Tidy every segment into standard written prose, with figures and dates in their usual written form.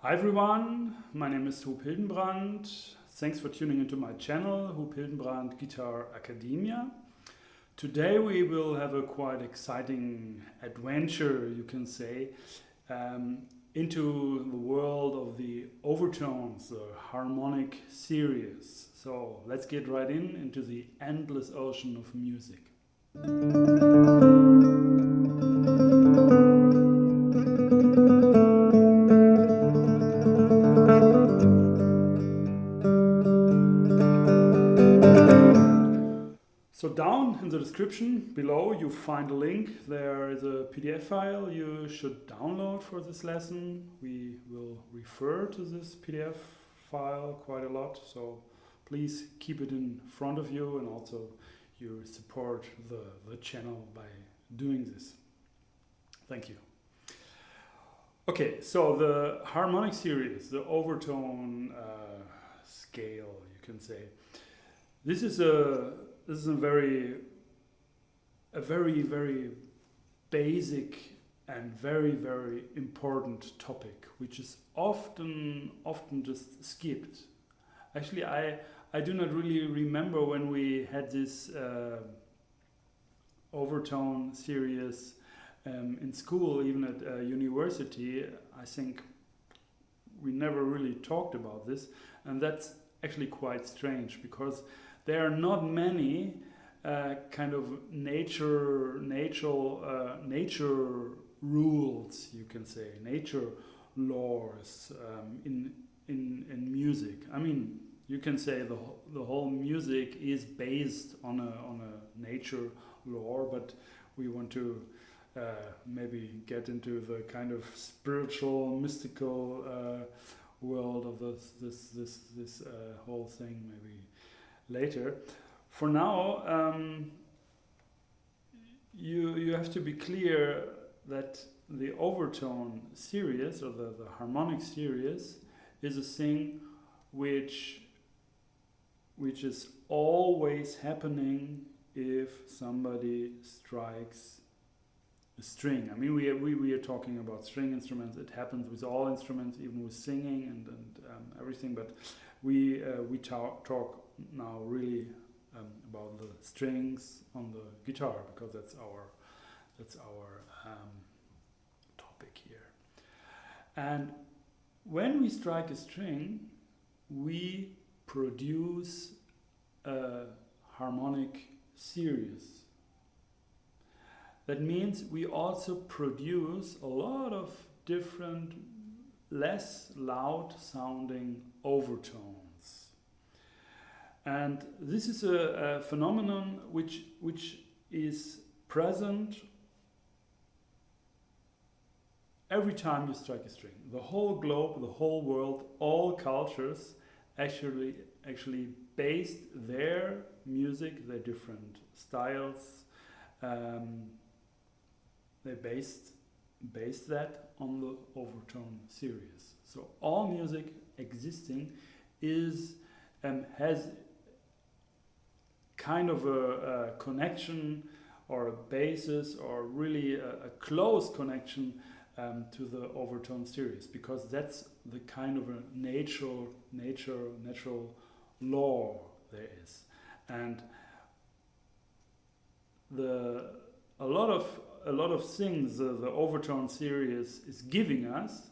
Hi everyone, my name is Huub Hildenbrand. Thanks for tuning into my channel, Huub Hildenbrand Guitar Academia. Today we will have a quite exciting adventure, you can say, into the world of the Overtones, the Harmonic Series. So let's get right into the endless ocean of music. So down in the description below you find a link. There is a PDF file you should download for this lesson. We will refer to this PDF file quite a lot, so please keep it in front of you, and also you support the channel by doing this. Thank you. Okay, so the Harmonic Series, the Overtone scale, you can say. This is a very basic and very important topic, which is often just skipped. Actually, I do not really remember when we had this Overtone series in school, even at university. I think we never really talked about this, and that's actually quite strange, because there are not many kind of nature rules, you can say, nature laws in music. I mean, you can say the whole music is based on a nature law, but we want to maybe get into the kind of spiritual, mystical world of this whole thing maybe later. For now, you have to be clear that the Overtone series, or the Harmonic Series, is a thing which is always happening if somebody strikes a string. I mean, we are talking about string instruments. It happens with all instruments, even with singing and everything. But we talk now really about the strings on the guitar, because that's our topic here. And when we strike a string, we produce a harmonic series. That means we also produce a lot of different, less loud sounding overtones. And this is a phenomenon which is present every time you strike a string. The whole globe, the whole world, all cultures actually based their music, their different styles, they based that on the Overtone series. So all music existing has kind of a connection, or a basis, or really a close connection to the Overtone series, because that's the kind of a natural law there is. And a lot of things the Overtone series is giving us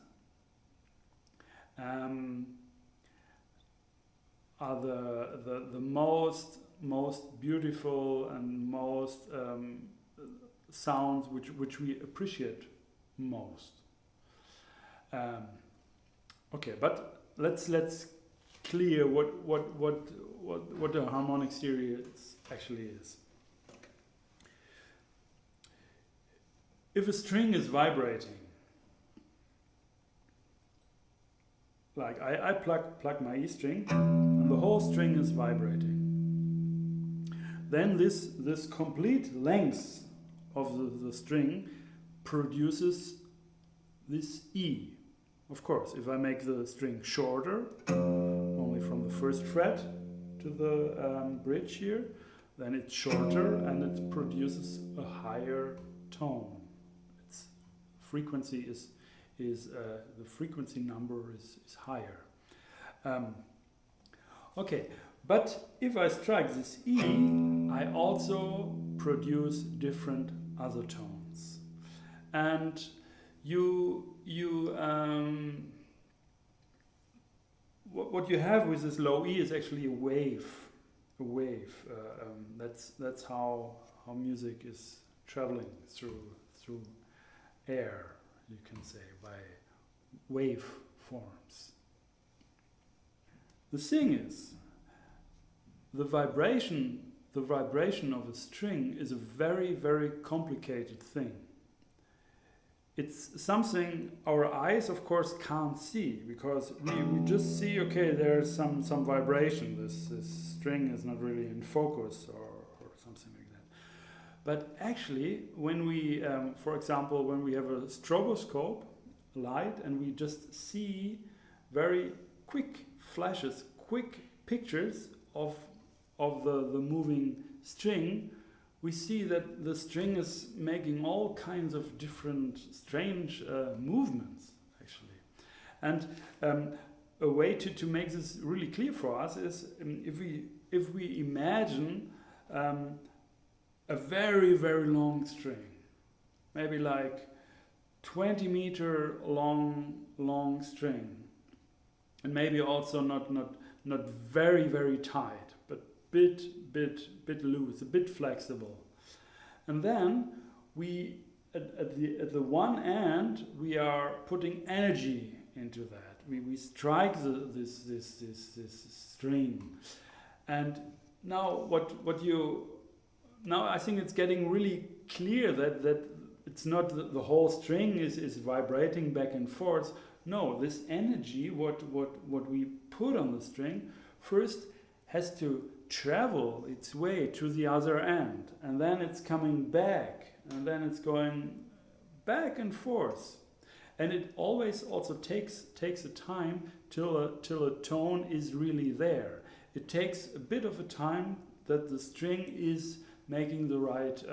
are the most beautiful and most sounds which we appreciate most. Okay, but let's clear what the Harmonic Series actually is. If a string is vibrating, like I plug my E string, and the whole string is vibrating, then this complete length of the string produces this E. Of course, if I make the string shorter, only from the first fret to the bridge here, then it's shorter and it produces a higher tone. Its frequency is the frequency number is higher. Okay, but if I strike this E, I also produce different other tones. And what you have with this low E is actually a wave. That's how music is traveling through air, you can say, by wave forms. The thing is, the vibration of a string is a very, very complicated thing. It's something our eyes, of course, can't see, because we just see, okay, there's some vibration. This string is not really in focus or something like that. But actually, when we, for example, when we have a stroboscope light and we just see very quick flashes, quick pictures of the moving string, we see that the string is making all kinds of different strange movements, actually. And a way to make this really clear for us is if we imagine a very, very long string, maybe like 20-meter long string, and maybe also not very, very tight, but bit loose, a bit flexible. And then we at the one end we are putting energy into that. We strike this string, and now now I think it's getting really clear that it's not the whole string is vibrating back and forth. No, this energy, what we put on the string, first has to travel its way to the other end, and then it's coming back, and then it's going back and forth. And it always also takes a time till a tone is really there. It takes a bit of a time that the string is making the right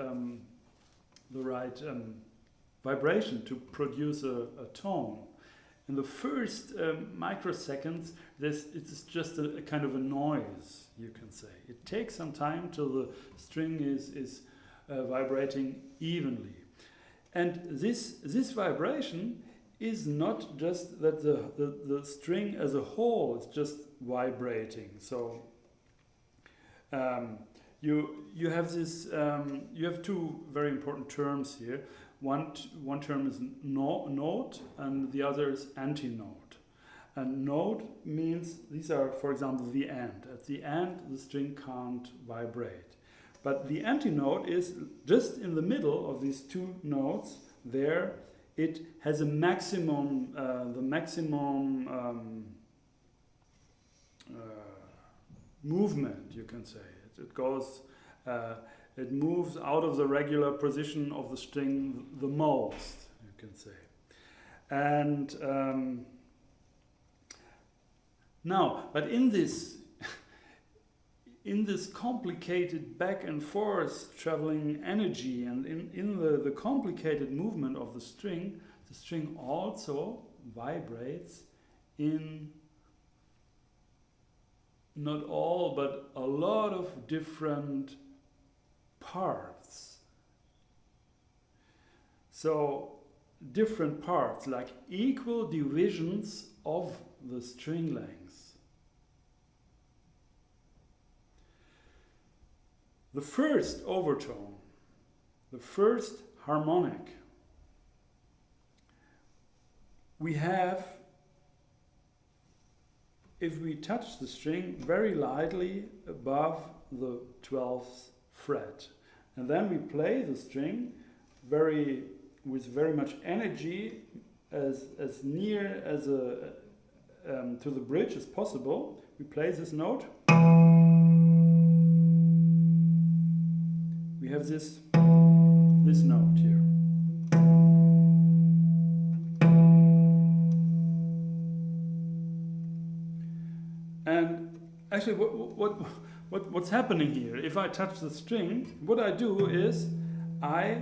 vibration to produce a tone. In the first microseconds, it's just a kind of a noise, you can say. It takes some time till the string is vibrating evenly. And this vibration is not just that the string as a whole is just vibrating. So you have this you have two very important terms here. One term is note, and the other is antinote. And note means these are, for example, the end. At the end, the string can't vibrate. But the antinote is just in the middle of these two notes. There, it has a maximum, movement, you can say. It goes. It moves out of the regular position of the string the most, you can say. And now, but in this complicated back and forth traveling energy, and in the complicated movement of the string also vibrates in not all, but a lot of different parts. So different parts, like equal divisions of the string length. The first overtone, the first harmonic, we have, if we touch the string very lightly above the 12th fret, and then we play the string with very much energy, as near as to the bridge as possible. We play this note. We have this note here. And actually, what's happening here? If I touch the string, what I do is I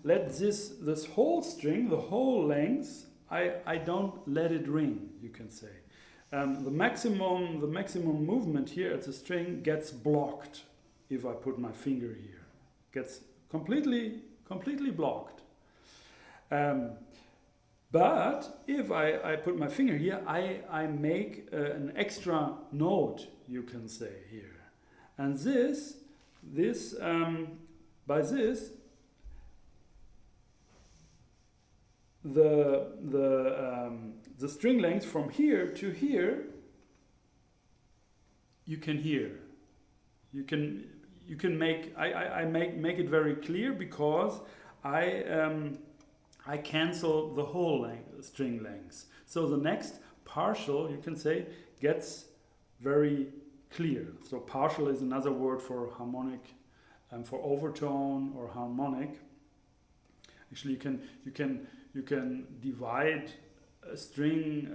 this whole string, the whole length, I don't let it ring, you can say. The maximum movement here at the string gets blocked if I put my finger here. Gets completely blocked. But if I put my finger here, I make an extra note, you can say here. And by this, the string length from here to here, you can hear. You can make make it very clear, because I cancel the whole string length. So the next partial, you can say, gets very clear. So partial is another word for harmonic, for overtone or harmonic. Actually, you can divide a string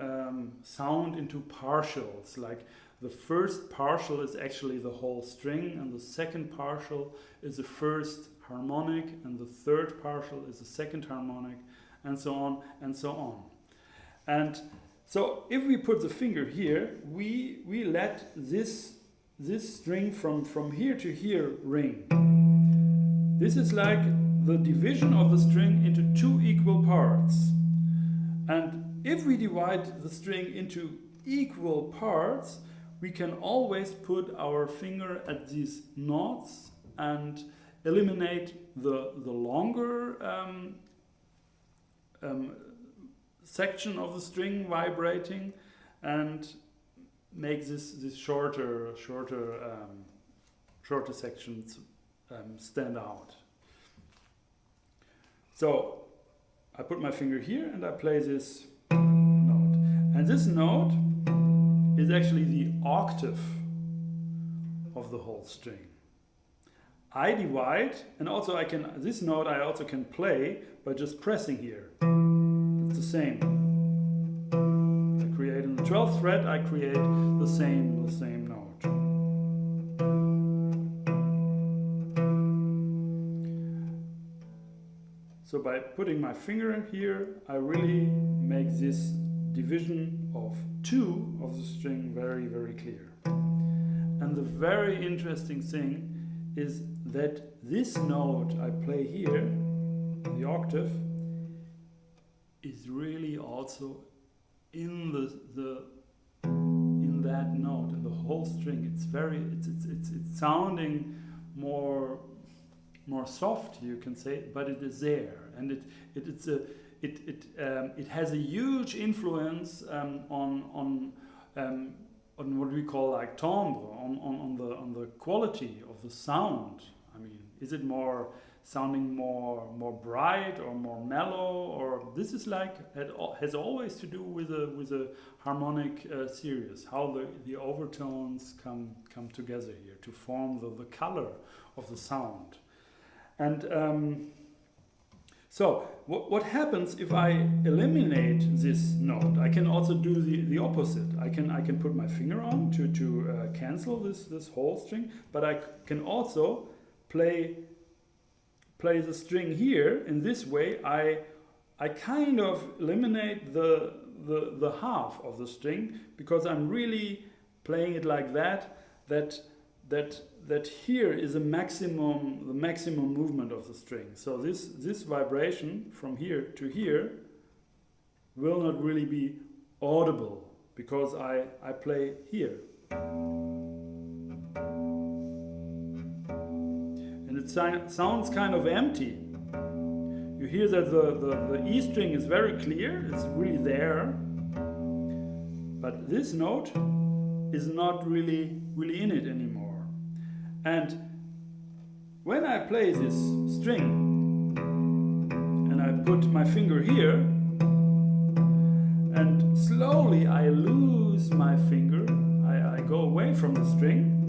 sound into partials. Like the first partial is actually the whole string, and the second partial is the first harmonic, and the third partial is the second harmonic, and so on and so on. And so if we put the finger here, we let this string from here to here ring. This is like the division of the string into two equal parts. And if we divide the string into equal parts, we can always put our finger at these knots and eliminate the longer section of the string vibrating, and make this shorter sections stand out. So I put my finger here and I play this note, and this note is actually the octave of the whole string. I divide, and also this note I also can play by just pressing here. It's the same. I create in the 12th fret, I create the same note. So by putting my finger here, I really make this division of two of the string very, very clear. And the very interesting thing is that this note I play here, the octave, is really also in in that note, in the whole string. It's sounding more soft, you can say, but it is there, and it has a huge influence on what we call like timbre, on the quality of the sound. I mean, is it sounding more bright or more mellow, or this is like has always to do with a harmonic series, how the overtones come together here to form the color of the sound. And so what happens if I eliminate this note? I can also do the opposite. I can put my finger on to cancel this whole string, but I can also play the string here in this way. I kind of eliminate the half of the string, because I'm really playing it like that here is the maximum movement of the string. So this vibration from here to here will not really be audible, because I play here. And it sounds kind of empty. You hear that the E string is very clear, it's really there, but this note is not really in it anymore. And when I play this string and I put my finger here, and slowly I lose my finger, I go away from the string,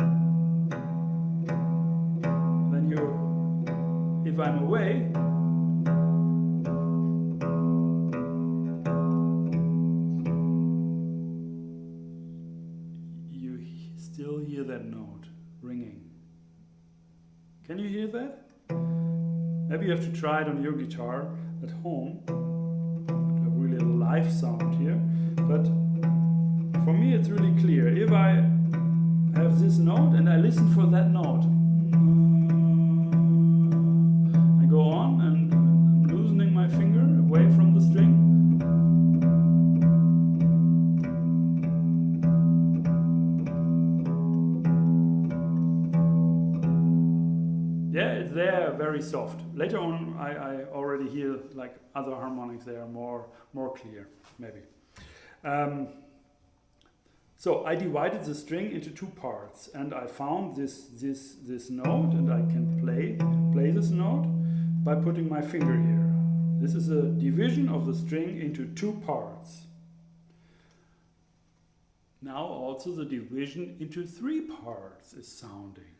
then if I'm away, you still hear that note ringing. Can you hear that? Maybe you have to try it on your guitar at home to have really a live sound here. But for me it's really clear. If I have this note and I listen for that note, I go on and I'm loosening my finger away from the string. Yeah, it's there, very soft. Later on I already hear like other harmonics, they are more clear, maybe. So I divided the string into two parts, and I found this note, and I can play this note by putting my finger here. This is a division of the string into two parts. Now also the division into three parts is sounding.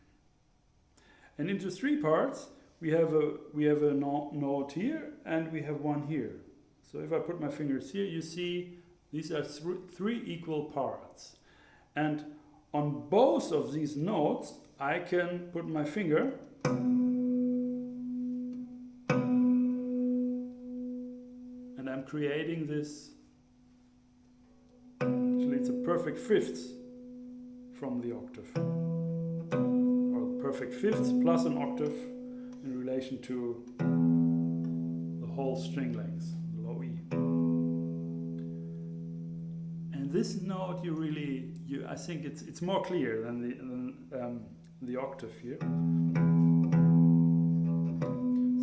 And into three parts we have a note here and we have one here. So if I put my fingers here, you see these are three equal parts. And on both of these notes, I can put my finger and I'm creating this. Actually, it's a perfect fifth from the octave. Or perfect fifths plus an octave in relation to the whole string length, low E. This note, I think it's more clear than the octave here.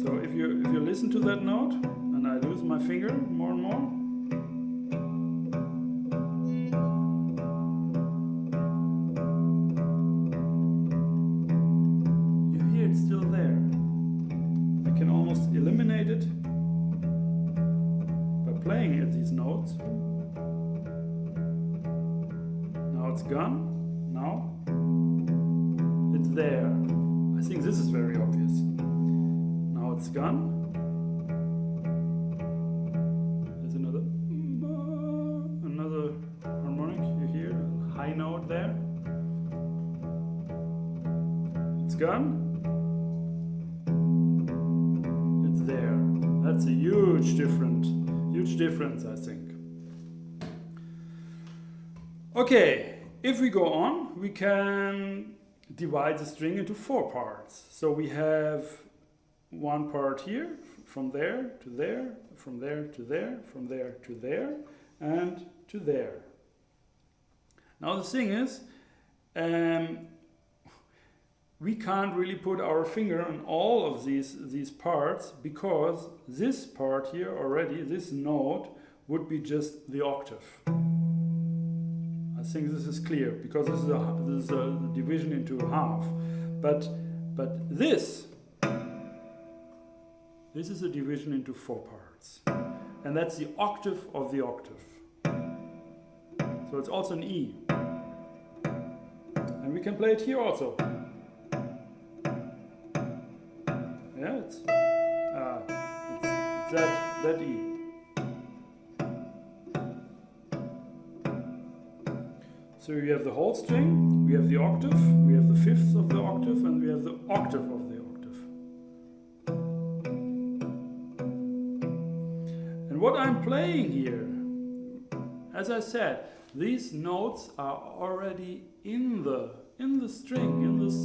So if you listen to that note, and I lose my finger more and more, you hear it's still there. I can almost eliminate it by playing at these notes. It's gone. Now it's there. I think this is very obvious. Now it's gone. There's another harmonic. You hear a high note there. It's gone. It's there. That's a huge difference, I think. Okay. If we go on, we can divide the string into four parts. So we have one part here, from there to there, from there to there, from there to there, and to there. Now the thing is, we can't really put our finger on all of these parts, because this part here already, this note, would be just the octave. I think this is clear, because this is a division into half. But this is a division into four parts. And that's the octave of the octave. So it's also an E. And we can play it here also. Yeah, it's that E. So you have the whole string, we have the octave, we have the fifth of the octave, and we have the octave of the octave. And what I'm playing here, as I said, these notes are already in the string, in this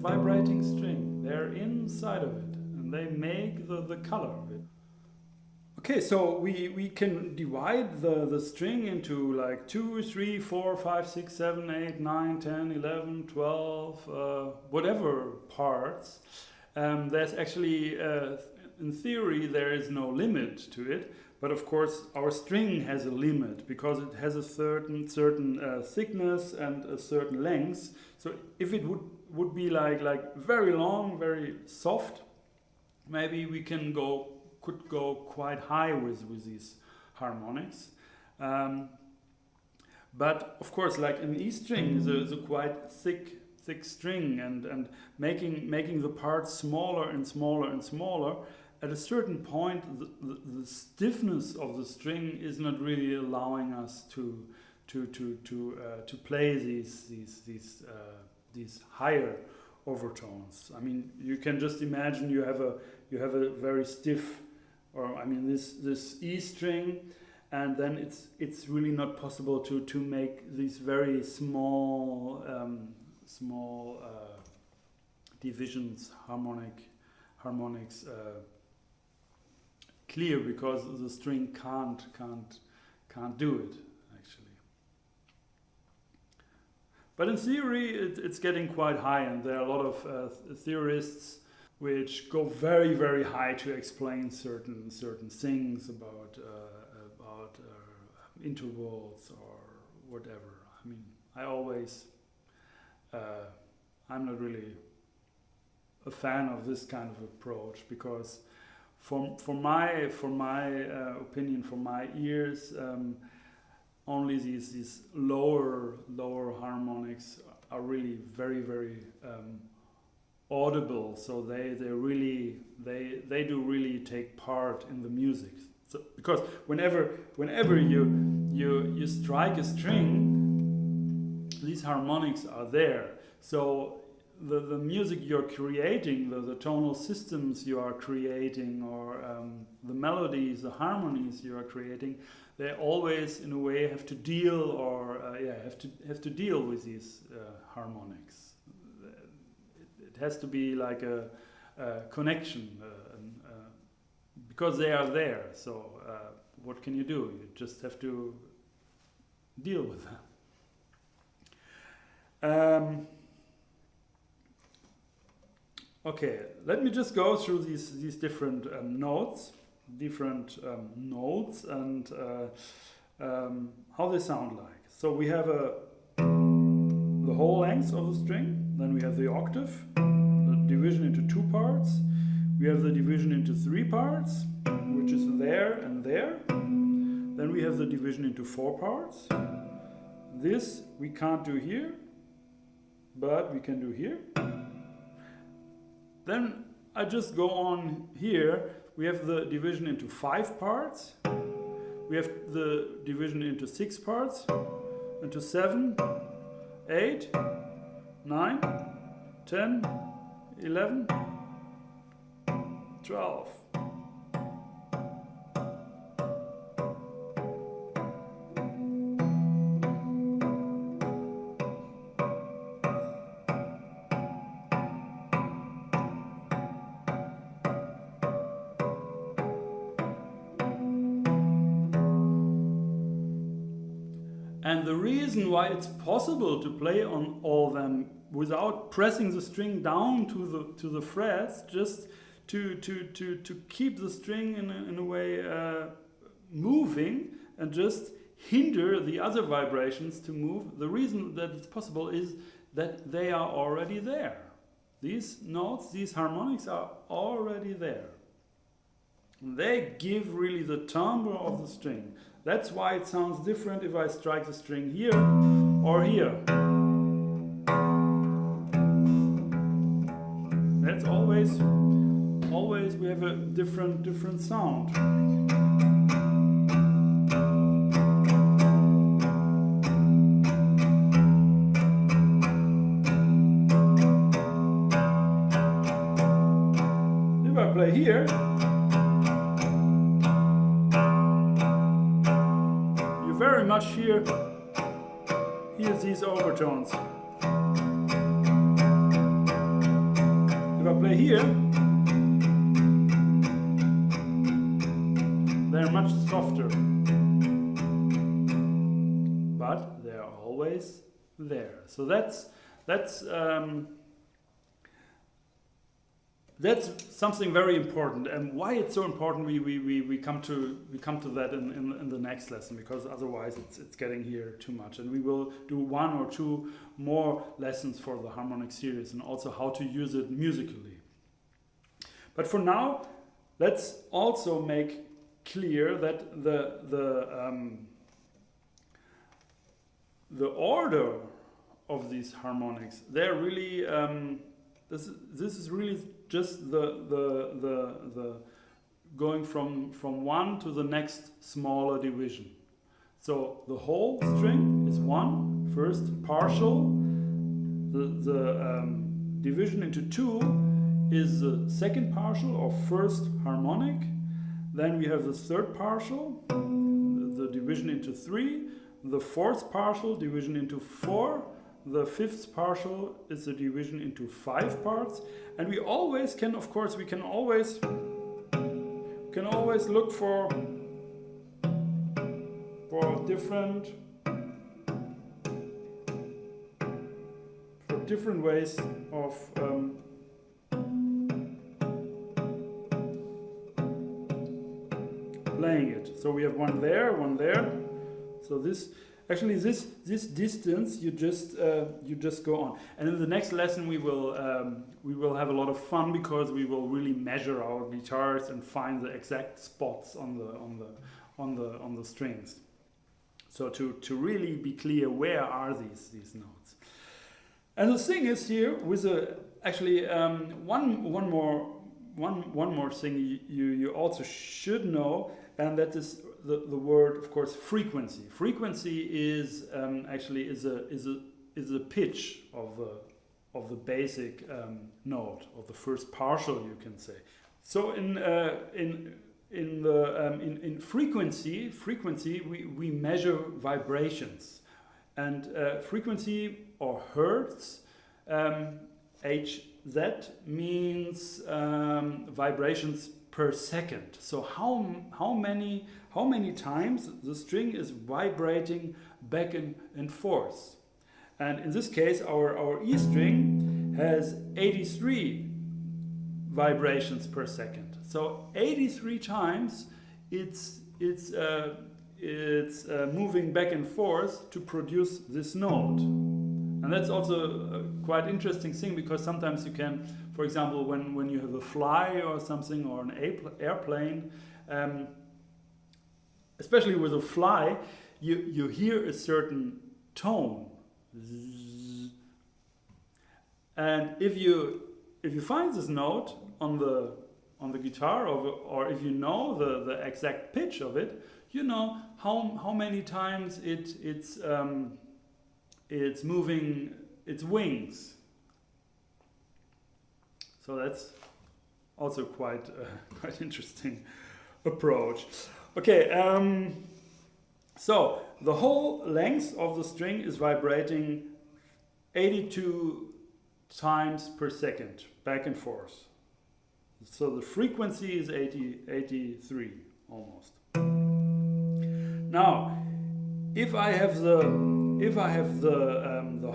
vibrating string. They're inside of it, and they make the color of it. Okay, so we can divide the string into like 2, 3, 4, 5, 6, 7, 8, 9, 10, 11, 12, whatever parts. There's actually, in theory, there is no limit to it, but of course our string has a limit because it has a certain thickness and a certain length. So if it would be like very long, very soft, maybe we could go quite high with these harmonics. But of course, like an E string is a quite thick string, and making the parts smaller and smaller and smaller, at a certain point the stiffness of the string is not really allowing us to play these higher overtones. I mean, you can just imagine you have you have a very stiff, or I mean this E string, and then it's really not possible to make these very small divisions, harmonics clear, because the string can't do it actually. But in theory, it's getting quite high, and there are a lot of theorists which go very, very high to explain certain things about intervals or whatever. I mean, I'm not really a fan of this kind of approach, because for my opinion, for my ears, only these lower harmonics are really very, very audible. So they do really take part in the music. So because whenever you strike a string, these harmonics are there. So the music you're creating, the tonal systems you are creating, or the melodies, the harmonies you are creating, they always, in a way, have to deal, or have to deal with these harmonics. It has to be like a connection, because they are there. So what can you do? You just have to deal with them. Okay, let me just go through these different notes, and how they sound like. So we have the whole length of the string, then we have the octave, the division into 2 parts, we have the division into 3 parts, which is there and there, then we have the division into 4 parts. This we can't do here, but we can do here. Then I just go on here. We have the division into 5 parts. We have the division into 6 parts, into 7, 8, 9, 10, 11, 12. And the reason why it's possible to play on all them without pressing the string down to the frets, just to keep the string in a way moving, and just hinder the other vibrations to move. The reason that it's possible is that they are already there. These notes, these harmonics are already there. They give really the timbre of the string. That's why it sounds different if I strike the string here or here. That's always we have a different sound. If I play here, very much hear these overtones. If I play here, they're much softer, but they're always there. So that's something very important, and why it's so important. We come to that in the next lesson, because otherwise it's getting here too much. And we will do 1 or 2 more lessons for the harmonic series, and also how to use it musically. But for now, let's also make clear that the order of these harmonics, they're really this is really just the going from one to the next smaller division. So the whole string is 1, first partial. The division into 2 is the second partial or first harmonic. Then we have the third partial, the division into 3. The fourth partial, division into 4. The fifth partial is the division into 5 parts. And we always can, of course, we can always look for different ways of playing it. So we have one there, one there. So this distance you just go on. And in the next lesson we will have a lot of fun, because we will really measure our guitars and find the exact spots on the strings. So to really be clear, where are these notes? And the thing is here with one more thing you also should know, and that is the word, of course, frequency. Frequency is a pitch of the basic note, of the first partial, you can say. So in frequency we measure vibrations, and frequency or hertz, Hz means vibrations per second. So how many times the string is vibrating back and forth. And in this case our E string has 83 vibrations per second. So 83 times it's moving back and forth to produce this note. And that's also a quite interesting thing, because sometimes you can, for example, when you have a fly or something, or an airplane, especially with a fly, you hear a certain tone. And if you find this note on the guitar, or if you know the exact pitch of it, you know how many times it's moving its wings. So that's also quite interesting approach. Okay, so the whole length of the string is vibrating 82 times per second, back and forth. So the frequency is 83 almost. Now, if I have the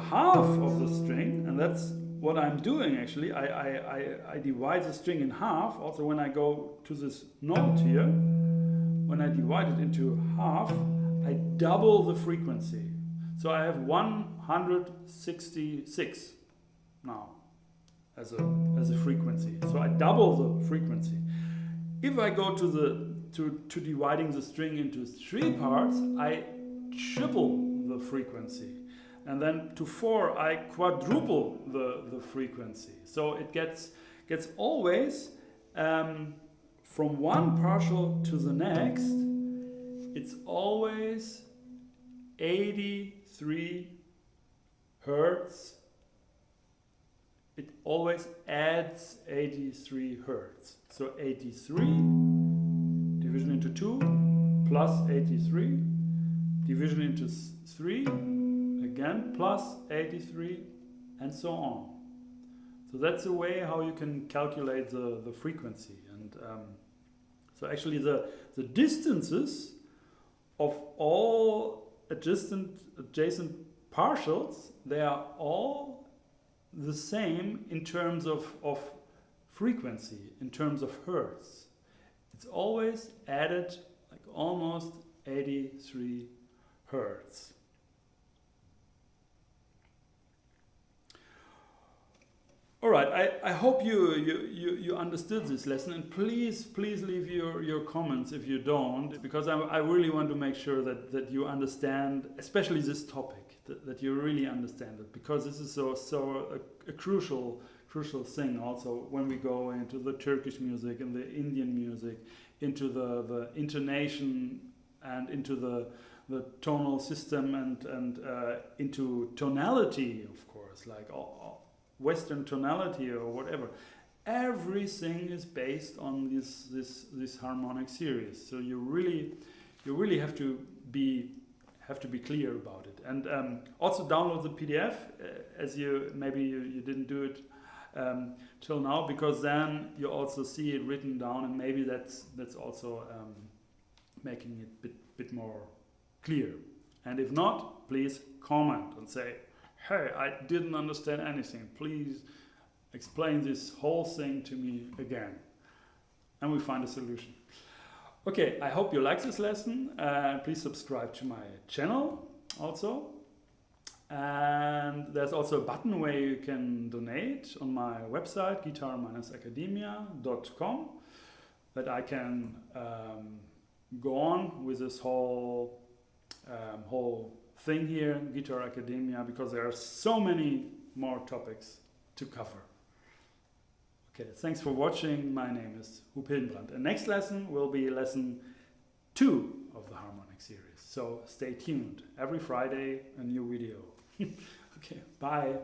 half of the string, and that's what I'm doing actually, I divide the string in half. Also, when I go to this note here, when I divide it into half, I double the frequency. So I have 166 now as a frequency. So I double the frequency. If I go to dividing the string into 3 parts, I triple the frequency. And then to 4, I quadruple the frequency. So it gets always from one partial to the next, it's always 83 hertz. It always adds 83 hertz. So 83 division into 2 plus 83 division into 3 again plus 83, and so on. So that's the way how you can calculate the frequency. And so actually the distances of all adjacent partials, they are all the same in terms of frequency, in terms of hertz. It's always added like almost 83 hertz. All right, I hope you understood this lesson, and please leave your comments if you don't, because I really want to make sure that you understand, especially this topic, that you really understand it, because this is so a crucial thing also when we go into the Turkish music and the Indian music, into the intonation and into the tonal system and into tonality, of course, like Western tonality or whatever. everything is based on this harmonic series. So you really have to be clear about it. And also download the PDF, as maybe you didn't do it till now, because then you also see it written down, and maybe that's also making it bit more clear. And if not, please comment and say, hey, I didn't understand anything. Please explain this whole thing to me again. And we find a solution. Okay, I hope you like this lesson. Please subscribe to my channel also. And there's also a button where you can donate on my website, guitar-academia.com, that I can go on with this whole thing here, Guitar Academia, because there are so many more topics to cover. Okay, thanks for watching. My name is Huub Hildenbrand. And next lesson will be lesson 2 of the Harmonic Series. So stay tuned. Every Friday, a new video. Okay, bye.